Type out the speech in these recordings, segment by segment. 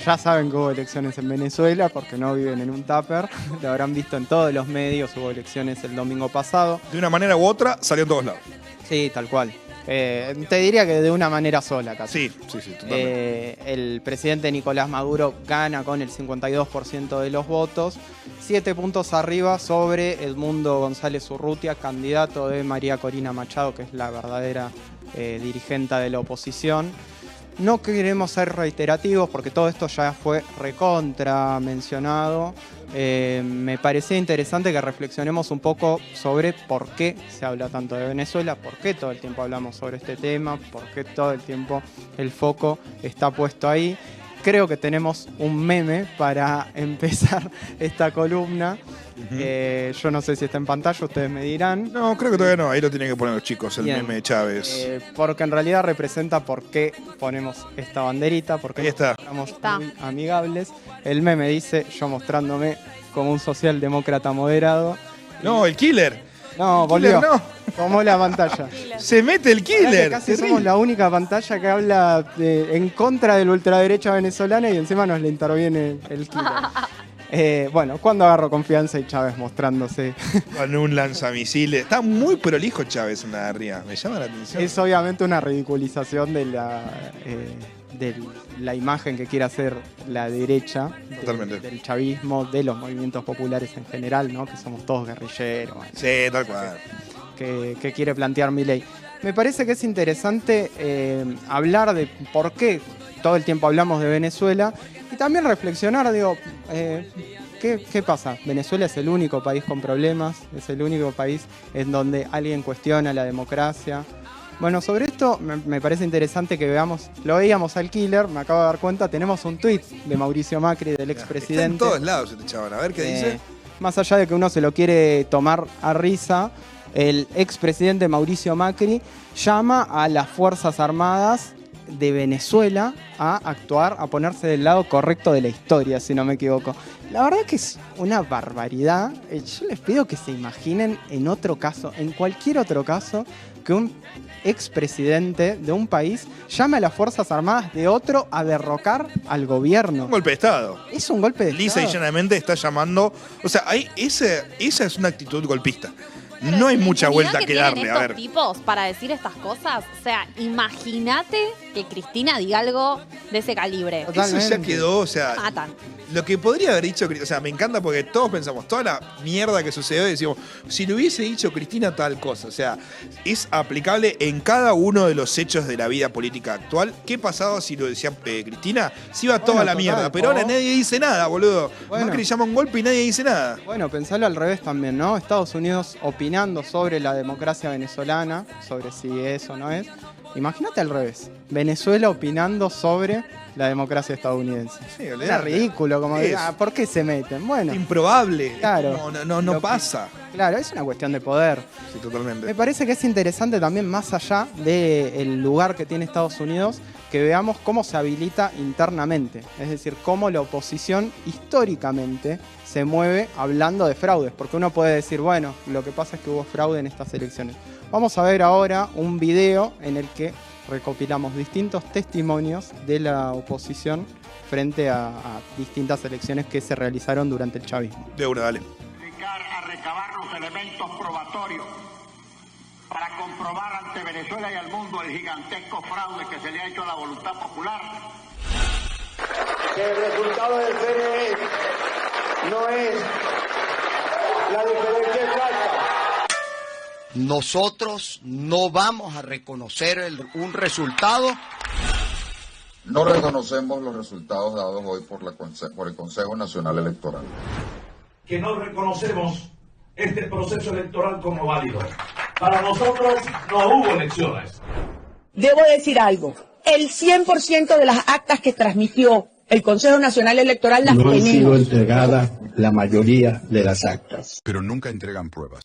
ya saben que hubo elecciones en Venezuela porque no viven en un tupper. Lo habrán visto en todos los medios, hubo elecciones el domingo pasado. De una manera u otra, salió en todos lados. Sí, tal cual. Te diría que de una manera sola casi. Sí, totalmente. El presidente Nicolás Maduro gana con el 52% de los votos, 7 puntos arriba sobre Edmundo González Urrutia, candidato de María Corina Machado, que es la verdadera dirigente de la oposición. No queremos ser reiterativos porque todo esto ya fue recontra mencionado. Me parecía interesante que reflexionemos un poco sobre por qué se habla tanto de Venezuela, por qué todo el tiempo hablamos sobre este tema, por qué todo el tiempo el foco está puesto ahí. Creo que tenemos un meme para empezar esta columna. Yo no sé si está en pantalla, ustedes me dirán. No, creo que todavía no. Ahí lo tienen que poner los chicos, el Bien. meme de Chávez. Porque en realidad representa por qué ponemos esta banderita, porque Ahí está. estamos muy amigables. El meme dice, yo mostrándome como un socialdemócrata moderado. No, el killer. No, El killer volvió. no. Tomó la pantalla. Se mete el killer. Casi Terrible. somos la única pantalla que habla en contra de la ultraderecha venezolana y encima nos le interviene el killer. Bueno, cuando agarro confianza y Chávez mostrándose. Con un lanzamisiles. Está muy prolijo Chávez en la de arriba. Me llama la atención. Es obviamente una ridiculización de la imagen que quiere hacer la derecha. Totalmente. Del chavismo, de los movimientos populares en general, ¿no? Que somos todos guerrilleros. Bueno, Sí, tal cual. que quiere plantear Milei. Me parece que es interesante hablar de por qué todo el tiempo hablamos de Venezuela y también reflexionar, digo, ¿qué pasa? Venezuela es el único país con problemas, es el único país en donde alguien cuestiona la democracia. Bueno, sobre esto me parece interesante que veamos, lo veíamos al killer, me acabo de dar cuenta, tenemos un tuit de Mauricio Macri, del expresidente. Está en todos lados este chaval. A ver qué dice. Más allá de que uno se lo quiere tomar a risa, el expresidente Mauricio Macri llama a las Fuerzas Armadas de Venezuela a actuar, a ponerse del lado correcto de la historia, si no me equivoco. La verdad que es una barbaridad. Yo les pido que se imaginen en otro caso, en cualquier otro caso, que un expresidente de un país llame a las Fuerzas Armadas de otro a derrocar al gobierno. Un golpe de Estado. Es un golpe de Lisa y Estado. llanamente está llamando. O sea, esa es una actitud golpista. Pero No hay la mucha impunidad vuelta que tienen darle. A estos ver. tipos para decir estas cosas, o sea, imagínate que Cristina diga algo de ese calibre. Total. Eso ya Totalmente. quedó, o sea, Matan. lo que podría haber dicho, o sea, me encanta porque todos pensamos, toda la mierda que sucedió, decimos, si le hubiese dicho Cristina tal cosa, o sea, es aplicable en cada uno de los hechos de la vida política actual. ¿Qué pasaba si lo decía Cristina? Se iba toda la total, mierda, pero ahora ¿no? nadie dice nada, boludo. Bueno. Macri llama un golpe y nadie dice nada. Bueno, pensalo al revés también, ¿no? Estados Unidos opinando sobre la democracia venezolana, sobre si es o no es. Imagínate al revés. Venezuela opinando sobre la democracia estadounidense. Sí, Era olvidate. ridículo, como Es ¿por qué se meten? Bueno, Improbable. Claro. No Lo que- pasa. claro, es una cuestión de poder. Sí, totalmente. Me parece que es interesante también, más allá del lugar que tiene Estados Unidos, que veamos cómo se habilita internamente. Es decir, cómo la oposición históricamente se mueve hablando de fraudes. Porque uno puede decir, bueno, lo que pasa es que hubo fraude en estas elecciones. Vamos a ver ahora un video en el que recopilamos distintos testimonios de la oposición frente a distintas elecciones que se realizaron durante el chavismo. De una, dale. Dedicar a recabar los elementos probatorios para comprobar ante Venezuela y al mundo el gigantesco fraude que se le ha hecho a la voluntad popular. Que el resultado del CNE no es la diferencia exacta. Nosotros no vamos a reconocer un resultado. No reconocemos los resultados dados hoy por el Consejo Nacional Electoral. Que no reconocemos este proceso electoral como válido. Para nosotros no hubo elecciones. Debo decir algo. El 100% de las actas que transmitió el Consejo Nacional Electoral las No han sido tenemos. entregadas la mayoría de las actas. Pero nunca entregan pruebas.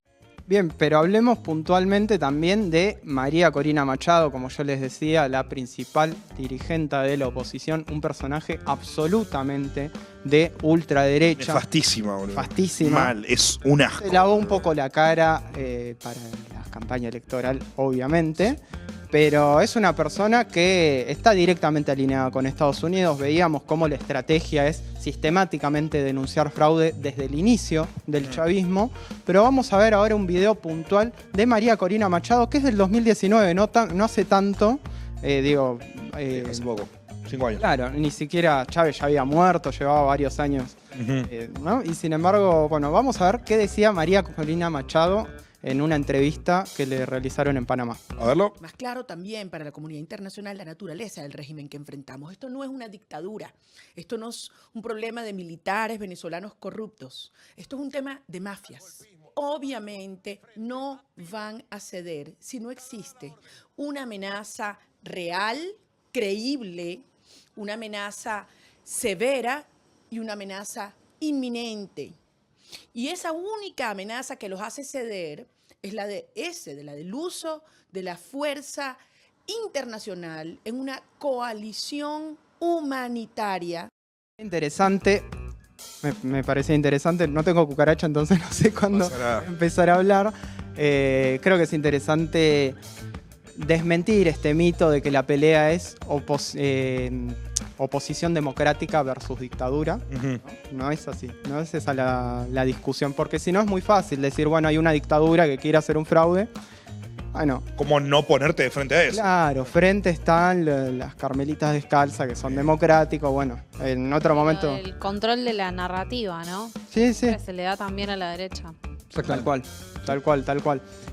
Bien, pero hablemos puntualmente también de María Corina Machado, como yo les decía, la principal dirigente de la oposición, un personaje absolutamente de ultraderecha. Nefastísima, boludo. Nefastísima. Mal, es un asco. Se lavó un poco la cara para la campaña electoral, obviamente. pero es una persona que está directamente alineada con Estados Unidos. Veíamos cómo la estrategia es sistemáticamente denunciar fraude desde el inicio del chavismo, pero vamos a ver ahora un video puntual de María Corina Machado, que es del 2019, no hace tanto, hace poco, 5 años. Claro, ni siquiera Chávez ya había muerto, llevaba varios años, ¿no? Y sin embargo, bueno, vamos a ver qué decía María Corina Machado en una entrevista que le realizaron en Panamá. A verlo. Más claro también para la comunidad internacional la naturaleza del régimen que enfrentamos. Esto no es una dictadura, esto no es un problema de militares venezolanos corruptos, esto es un tema de mafias. Obviamente no van a ceder si no existe una amenaza real, creíble, una amenaza severa y una amenaza inminente. Y esa única amenaza que los hace ceder es la del uso de la fuerza internacional en una coalición humanitaria. Interesante, me parece interesante, no tengo cucaracha, entonces no sé cuándo empezar a hablar. Creo que es interesante desmentir este mito de que la pelea es oposición democrática versus dictadura. No es así, no es esa la discusión, porque si no es muy fácil decir, bueno, hay una dictadura que quiere hacer un fraude. Bueno, ¿cómo no ponerte de frente a eso? Claro, frente están las carmelitas descalzas que son democráticos. Bueno, en otro momento... El control de la narrativa, ¿no? Sí, sí. Que se le da también a la derecha. Tal cual.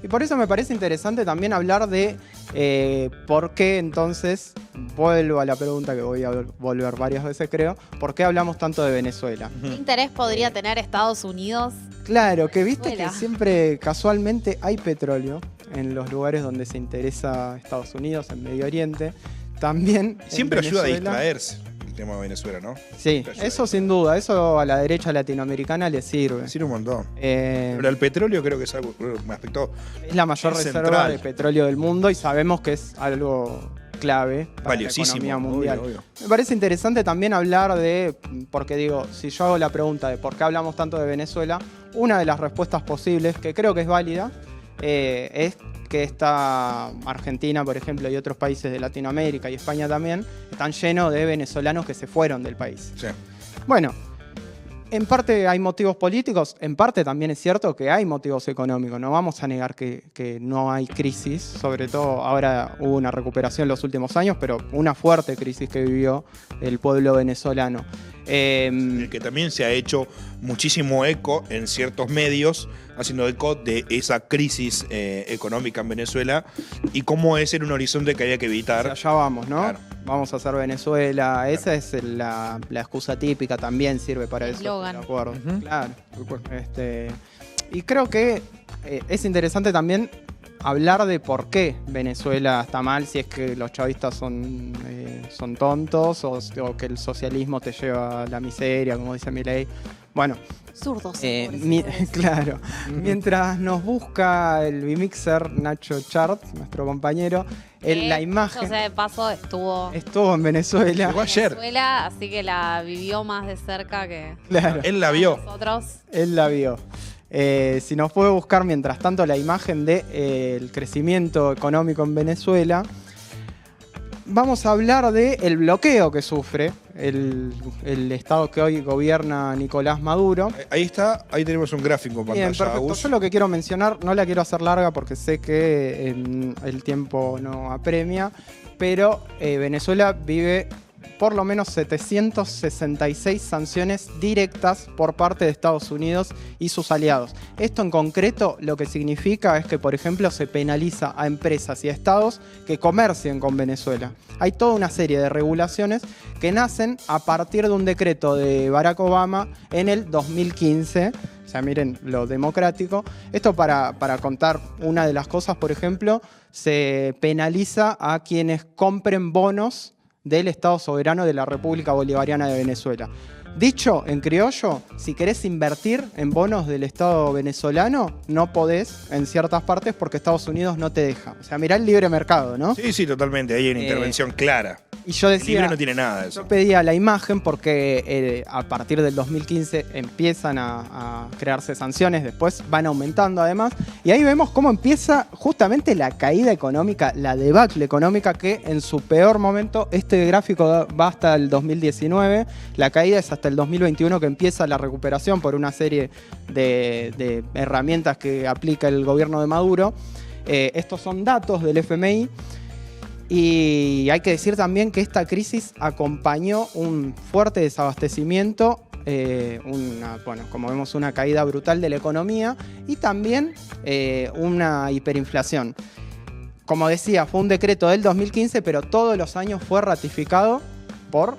Y por eso me parece interesante también hablar de por qué entonces, vuelvo a la pregunta que voy a volver varias veces creo, ¿por qué hablamos tanto de Venezuela? ¿Qué interés podría tener Estados Unidos? Claro, que viste que siempre casualmente hay petróleo en los lugares donde se interesa Estados Unidos, en Medio Oriente. También siempre ayuda a distraerse el tema de Venezuela, ¿no? Sí, eso sin duda, eso a la derecha latinoamericana le sirve. Sirve un montón. Pero el petróleo creo que es algo, me aspectó. Es la mayor reserva de petróleo del mundo y sabemos que es algo clave para la economía mundial. Obvio. Me parece interesante también hablar de, porque digo, si yo hago la pregunta de por qué hablamos tanto de Venezuela, una de las respuestas posibles, que creo que es válida, es que está Argentina, por ejemplo, y otros países de Latinoamérica y España también, están llenos de venezolanos que se fueron del país. Sí. Bueno, en parte hay motivos políticos, en parte también es cierto que hay motivos económicos. No vamos a negar que no hay crisis, sobre todo ahora hubo una recuperación en los últimos años, pero una fuerte crisis que vivió el pueblo venezolano. El que también se ha hecho muchísimo eco en ciertos medios, haciendo eco de esa crisis económica en Venezuela y cómo es en un horizonte que había que evitar. O sea, allá vamos, ¿no? Claro. Vamos a hacer Venezuela. Claro. Esa es la excusa típica, también sirve para eso. Logan. De acuerdo. Claro. Y creo que es interesante también hablar de por qué Venezuela está mal, si es que los chavistas son tontos o que el socialismo te lleva a la miseria, como dice Milei. Bueno, zurdos. Claro. Mientras nos busca el bimixer Nacho Chart, nuestro compañero, la imagen. O sea, de paso estuvo en Venezuela. Llegó ayer. Así que la vivió más de cerca que. Claro. Él la vio. Nosotros. Él la vio. Si nos puede buscar mientras tanto la imagen del crecimiento económico en Venezuela, vamos a hablar del bloqueo que sufre el Estado que hoy gobierna Nicolás Maduro. Ahí está, ahí tenemos un gráfico en pantalla. Bien, perfecto. Yo lo que quiero mencionar, no la quiero hacer larga porque sé que el tiempo no apremia, pero Venezuela vive por lo menos 766 sanciones directas por parte de Estados Unidos y sus aliados. Esto en concreto lo que significa es que, por ejemplo, se penaliza a empresas y a estados que comercien con Venezuela. Hay toda una serie de regulaciones que nacen a partir de un decreto de Barack Obama en el 2015. O sea, miren lo democrático. Esto para contar una de las cosas, por ejemplo, se penaliza a quienes compren bonos del Estado soberano de la República Bolivariana de Venezuela. Dicho en criollo, si querés invertir en bonos del Estado venezolano, no podés en ciertas partes porque Estados Unidos no te deja. O sea, mirá el libre mercado, ¿no? Sí, totalmente. Ahí hay una intervención clara. Y yo El decía, libro no tiene nada de eso. yo pedía la imagen porque a partir del 2015 empiezan a crearse sanciones, después van aumentando además, y ahí vemos cómo empieza justamente la caída económica, la debacle económica, que en su peor momento, este gráfico va hasta el 2019, la caída es hasta el 2021 que empieza la recuperación por una serie de herramientas que aplica el gobierno de Maduro. Estos son datos del FMI. Y hay que decir también que esta crisis acompañó un fuerte desabastecimiento, como vemos, una caída brutal de la economía y también una hiperinflación. Como decía, fue un decreto del 2015, pero todos los años fue ratificado por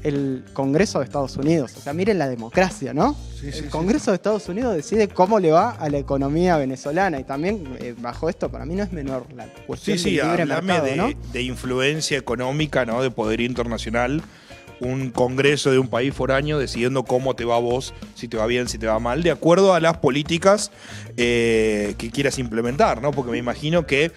el Congreso de Estados Unidos. O sea, miren la democracia, ¿no? El Congreso de Estados Unidos decide cómo le va a la economía venezolana y también bajo esto para mí no es menor la cuestión del libre mercado, ¿no? de influencia económica, ¿no? De poder internacional. Un congreso de un país foráneo decidiendo cómo te va a vos, si te va bien, si te va mal, de acuerdo a las políticas que quieras implementar, ¿no? Porque me imagino que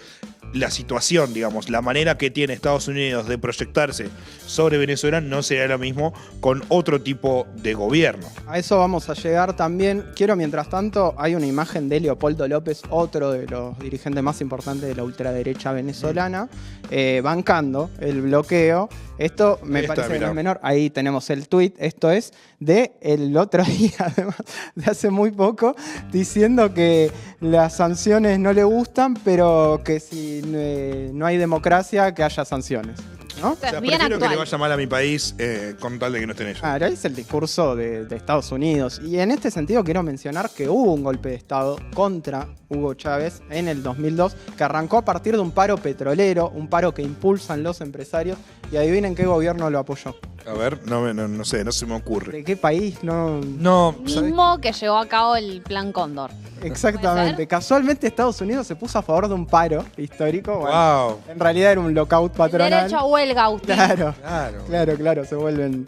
la situación, digamos, la manera que tiene Estados Unidos de proyectarse sobre Venezuela no será lo mismo con otro tipo de gobierno. A eso vamos a llegar también. Quiero, mientras tanto, hay una imagen de Leopoldo López, otro de los dirigentes más importantes de la ultraderecha venezolana, bancando el bloqueo. Esto me parece que no es menor. Ahí tenemos el tuit. Esto es del otro día, además, de hace muy poco, diciendo que las sanciones no le gustan, pero que si no hay democracia, que haya sanciones, ¿no? O sea, O sea, bien prefiero actual. que le vaya mal a mi país con tal de que no estén ellos. Claro, es el discurso de Estados Unidos. Y en este sentido quiero mencionar que hubo un golpe de Estado contra Hugo Chávez en el 2002, que arrancó a partir de un paro petrolero, un paro que impulsan los empresarios. Y adivinen qué gobierno lo apoyó. A ver, no sé, no se me ocurre. ¿De qué país? No. Mismo que llevó a cabo el Plan Cóndor. Exactamente. Casualmente Estados Unidos se puso a favor de un paro histórico. Bueno, Wow. en realidad era un lockout patronal. Derecho a huelga, Agustín. Claro, se vuelven.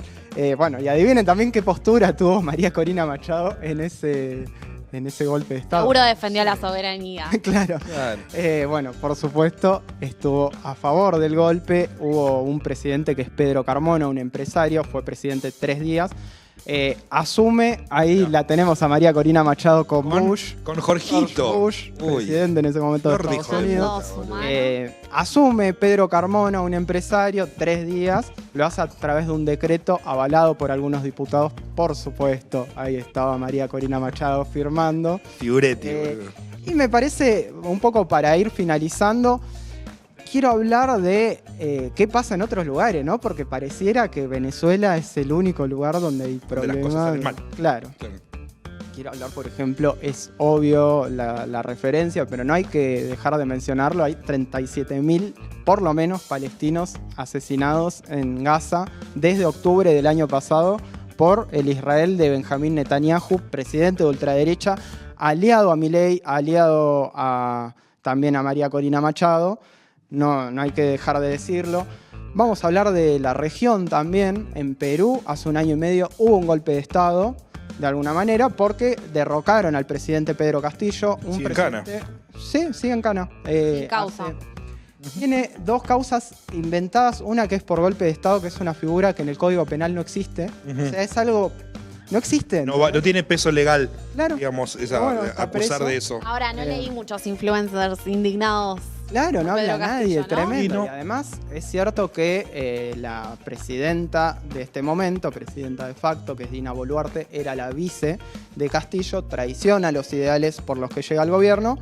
Bueno, y adivinen también qué postura tuvo María Corina Machado en ese golpe de Estado. Seguro defendió la soberanía. Claro. Bueno, por supuesto, estuvo a favor del golpe. Hubo un presidente que es Pedro Carmona, un empresario, fue presidente 3 días. Asume, ahí la tenemos a María Corina Machado con Bush. Con Jorgito. George Bush, presidente en ese momento de Jordi, Estados Unidos. No, su mano. Asume Pedro Carmona, un empresario, 3 días. Lo hace a través de un decreto avalado por algunos diputados. Por supuesto, ahí estaba María Corina Machado firmando. Figuretti. Y me parece, un poco para ir finalizando, quiero hablar de qué pasa en otros lugares, ¿no? Porque pareciera que Venezuela es el único lugar donde hay problemas. las cosas salen mal. Claro. Quiero hablar, por ejemplo, es obvio la referencia, pero no hay que dejar de mencionarlo. Hay 37.000, por lo menos, palestinos asesinados en Gaza desde octubre del año pasado por el Israel de Benjamín Netanyahu, presidente de ultraderecha, aliado a Milei, aliado también a María Corina Machado. No hay que dejar de decirlo. Vamos a hablar de la región también. En Perú, hace 1 año y medio, hubo un golpe de Estado, de alguna manera, porque derrocaron al presidente Pedro Castillo. Sigue en cana. Sí, sigue en cana. Sin causa. Tiene 2 causas inventadas. Una que es por golpe de Estado, que es una figura que en el Código Penal no existe. O sea, es algo... No existe. No tiene peso legal, Claro. digamos, Bueno, está acusar preso. de eso. Ahora, no leí muchos influencers indignados. Claro, no Pedro habla nadie, Castillo, ¿no? tremendo. Y no. Y además es cierto que la presidenta de este momento, presidenta de facto, que es Dina Boluarte, era la vice de Castillo, traiciona los ideales por los que llega al gobierno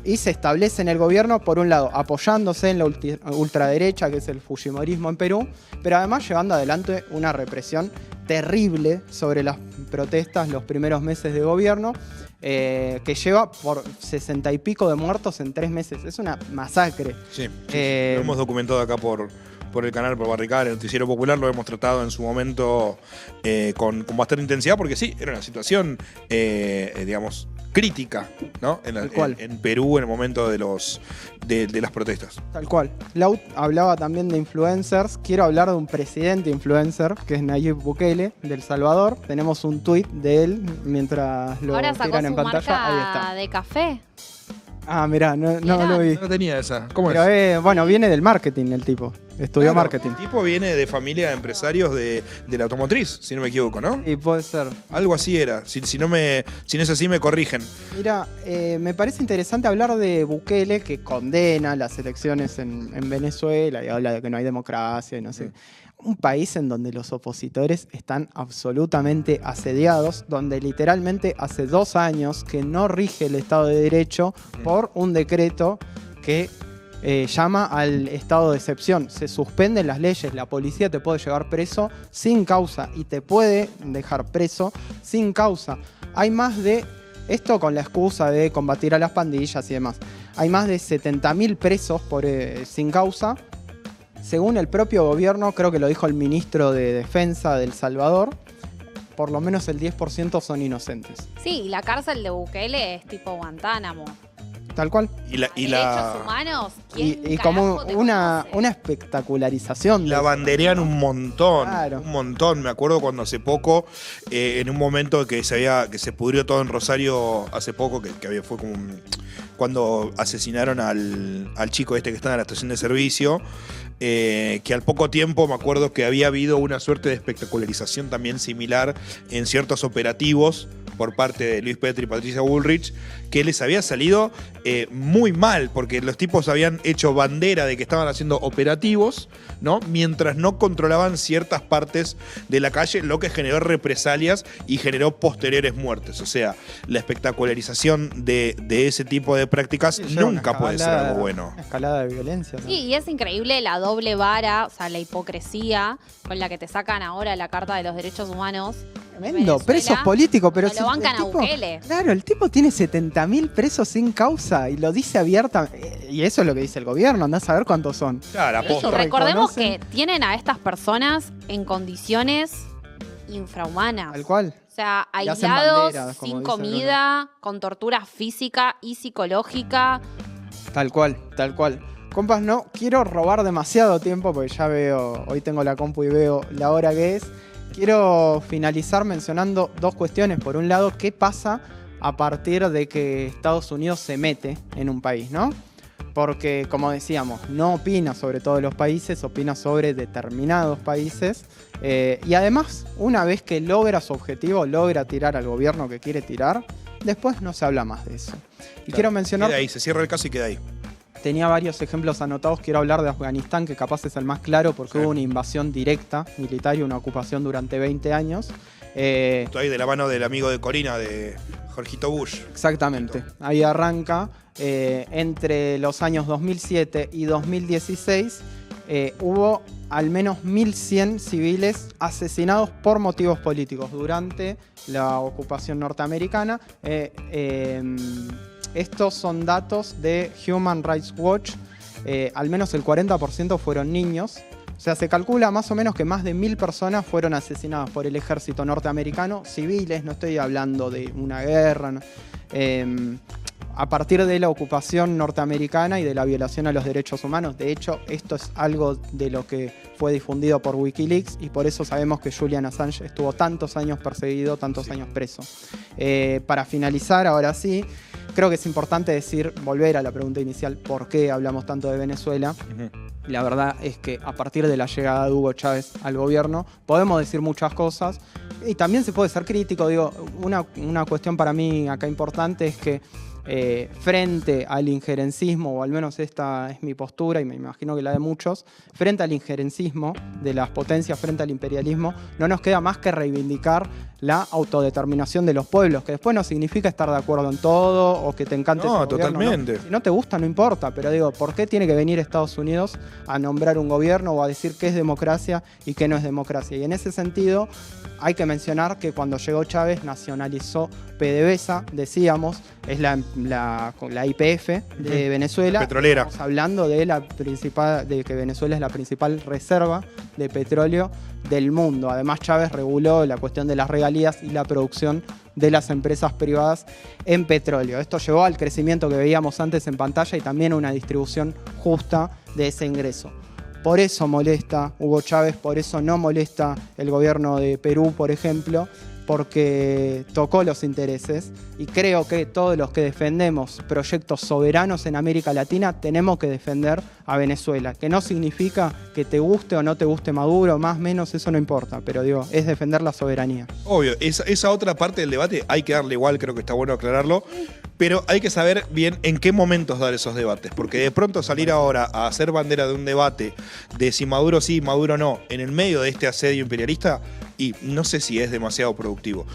y se establece en el gobierno, por un lado, apoyándose en la ultraderecha, que es el fujimorismo en Perú, pero además llevando adelante una represión terrible sobre las protestas los primeros meses de gobierno, que lleva por 60 y pico de muertos en 3 meses. Es una masacre. Sí. Lo hemos documentado acá por el canal, por Barricada, el Noticiero Popular. Lo hemos tratado en su momento con bastante intensidad, porque sí, era una situación, digamos, crítica, ¿no? En Perú en el momento de las protestas. Tal cual. Laut hablaba también de influencers. Quiero hablar de un presidente influencer, que es Nayib Bukele, de El Salvador. Tenemos un tuit de él mientras lo Ahora sacó tiran en su pantalla. Ahí marca está. de café. Ah, mirá, no lo vi. No tenía esa. ¿Cómo Pero es? bueno, viene del marketing el tipo. Estudió Claro, marketing. El tipo viene de familia de empresarios de la automotriz, si no me equivoco, ¿no? Y puede ser. Algo así era. Si no es así, me corrigen. Mira, me parece interesante hablar de Bukele, que condena las elecciones en Venezuela y habla de que no hay democracia y no sé. Un país en donde los opositores están absolutamente asediados, donde literalmente hace 2 años que no rige el Estado de Derecho por un decreto que llama al estado de excepción. Se suspenden las leyes, la policía te puede llevar preso sin causa y te puede dejar preso sin causa. Hay más de, esto con la excusa de combatir a las pandillas y demás, hay más de 70.000 presos sin causa. Según el propio gobierno, creo que lo dijo el ministro de Defensa de El Salvador, por lo menos el 10% son inocentes. Sí, la cárcel de Bukele es tipo Guantánamo. Tal cual. Derechos humanos, ¿quién Y como carajo te una conoce? espectacularización. La banderean un montón. Claro. Un montón. Me acuerdo cuando hace poco, en un momento que se pudrió todo en Rosario hace poco, fue como cuando asesinaron al chico este que estaba en la estación de servicio. Que al poco tiempo me acuerdo que había habido una suerte de espectacularización también similar en ciertos operativos por parte de Luis Petri y Patricia Bullrich, que les había salido muy mal, porque los tipos habían hecho bandera de que estaban haciendo operativos, ¿no? Mientras no controlaban ciertas partes de la calle, lo que generó represalias y generó posteriores muertes. O sea, la espectacularización de ese tipo de prácticas nunca puede ser algo bueno. Una escalada de violencia. ¿no? Sí, y es increíble la doble vara, o sea, la hipocresía con la que te sacan ahora la Carta de los Derechos Humanos. Tremendo, presos políticos, pero lo bancan el a tipo, Bukele. claro, el tipo tiene 70.000 presos sin causa y lo dice abierta, y eso es lo que dice el gobierno, andás a ver cuántos son. Claro, Y recordemos que tienen a estas personas en condiciones infrahumanas. Tal cual. O sea, Y hacen aislados, banderas, como sin dice comida, con tortura física y psicológica. Tal cual, tal cual. Compas, no quiero robar demasiado tiempo porque ya veo, hoy tengo la compu y veo la hora que es. Quiero finalizar mencionando 2 cuestiones. Por un lado, ¿qué pasa a partir de que Estados Unidos se mete en un país, ¿no? Porque, como decíamos, no opina sobre todos los países, opina sobre determinados países. Y además, una vez que logra su objetivo, logra tirar al gobierno que quiere tirar, después no se habla más de eso. Y quiero mencionar... Queda ahí, se cierra el caso y queda ahí. Tenía varios ejemplos anotados, quiero hablar de Afganistán, que capaz es el más claro porque hubo una invasión directa militar y una ocupación durante 20 años. Estoy ahí de la mano del amigo de Corina, de Jorgito Bush. Exactamente, ahí arranca. Entre los años 2007 y 2016 hubo al menos 1.100 civiles asesinados por motivos políticos durante la ocupación norteamericana. Estos son datos de Human Rights Watch. Al menos el 40% fueron niños. O sea, se calcula más o menos que más de 1.000 personas fueron asesinadas por el ejército norteamericano, civiles, no estoy hablando de una guerra, ¿no? A partir de la ocupación norteamericana y de la violación a los derechos humanos. De hecho, esto es algo de lo que fue difundido por Wikileaks y por eso sabemos que Julian Assange estuvo tantos años perseguido, tantos años preso. Para finalizar, ahora sí, creo que es importante volver a la pregunta inicial, ¿por qué hablamos tanto de Venezuela? La verdad es que a partir de la llegada de Hugo Chávez al gobierno podemos decir muchas cosas y también se puede ser crítico. Digo, una cuestión para mí acá importante es que frente al injerencismo, o al menos esta es mi postura y me imagino que la de muchos, frente al injerencismo de las potencias, frente al imperialismo, no nos queda más que reivindicar la autodeterminación de los pueblos, que después no significa estar de acuerdo en todo o que te encante ese gobierno, totalmente. ¿no? Si no te gusta, no importa, pero digo, ¿por qué tiene que venir Estados Unidos a nombrar un gobierno o a decir qué es democracia y qué no es democracia? Y en ese sentido, hay que mencionar que cuando llegó Chávez nacionalizó PDVSA, decíamos, es la YPF de Venezuela. Petrolera. Estamos hablando de que Venezuela es la principal reserva de petróleo del mundo. Además, Chávez reguló la cuestión de las regalías y la producción de las empresas privadas en petróleo. Esto llevó al crecimiento que veíamos antes en pantalla y también a una distribución justa de ese ingreso. Por eso molesta Hugo Chávez, por eso no molesta el gobierno de Perú, por ejemplo, porque tocó los intereses y creo que todos los que defendemos proyectos soberanos en América Latina tenemos que defender a Venezuela, que no significa que te guste o no te guste Maduro, más o menos, eso no importa, pero digo, es defender la soberanía. Obvio, esa otra parte del debate hay que darle igual, creo que está bueno aclararlo, pero hay que saber bien en qué momentos dar esos debates, porque de pronto salir ahora a hacer bandera de un debate de si Maduro sí, Maduro no, en el medio de este asedio imperialista, y no sé si es demasiado productivo.